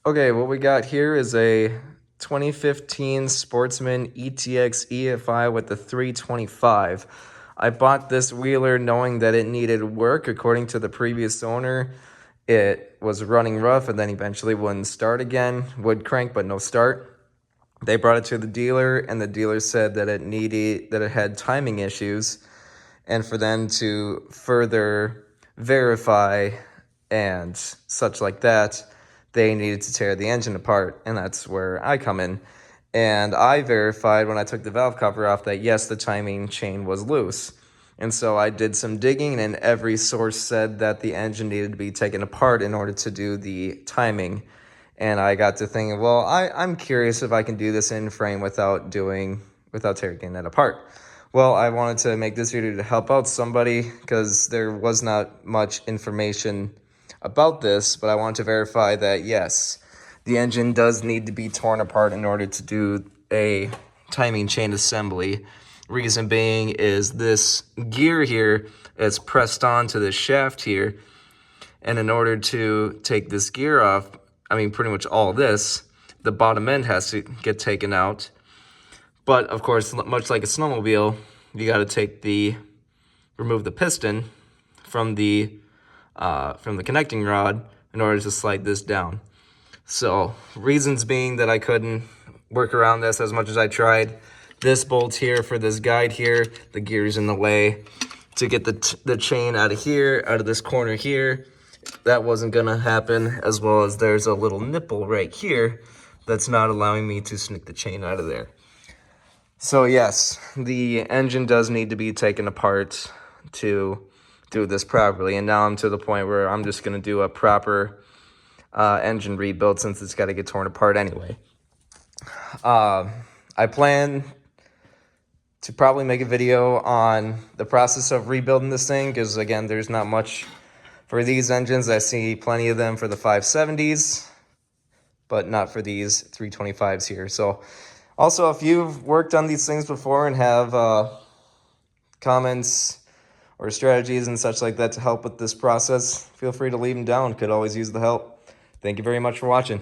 Okay, what we got here is a 2015 Sportsman ETX EFI with the 325. I bought this wheeler knowing that it needed work. According to the previous owner, it was running rough and then eventually wouldn't start again. Would crank, but no start. They brought it to the dealer, and the dealer said that it had timing issues, and for them to further verify and such like that, they needed to tear the engine apart, and that's where I come in. And I verified when I took the valve cover off that yes, the timing chain was loose. And so I did some digging, and every source said that the engine needed to be taken apart in order to do the timing. And I got to thinking, well, I'm curious if I can do this in frame without taking it apart. Well, I wanted to make this video to help out somebody because there was not much information about this, but I want to verify that yes, the engine does need to be torn apart in order to do a timing chain assembly. Reason being is this gear here is pressed onto this shaft here, and in order to take this gear off, I mean pretty much all this, the bottom end has to get taken out. But of course, much like a snowmobile, you got to remove the piston from the connecting rod in order to slide this down. So reasons being that I couldn't work around this as much as I tried. This bolt here for this guide here, the gear's in the way. To get the chain out of here, out of this corner here, that wasn't gonna happen, as well as there's a little nipple right here that's not allowing me to sneak the chain out of there. So yes, the engine does need to be taken apart to do this properly, and now I'm to the point where I'm just going to do a proper engine rebuild since it's got to get torn apart anyway. I plan to probably make a video on the process of rebuilding this thing because, again, there's not much for these engines. I see plenty of them for the 570s, but not for these 325s here. So also, if you've worked on these things before and have comments or strategies and such like that to help with this process, feel free to leave them down. Could always use the help. Thank you very much for watching.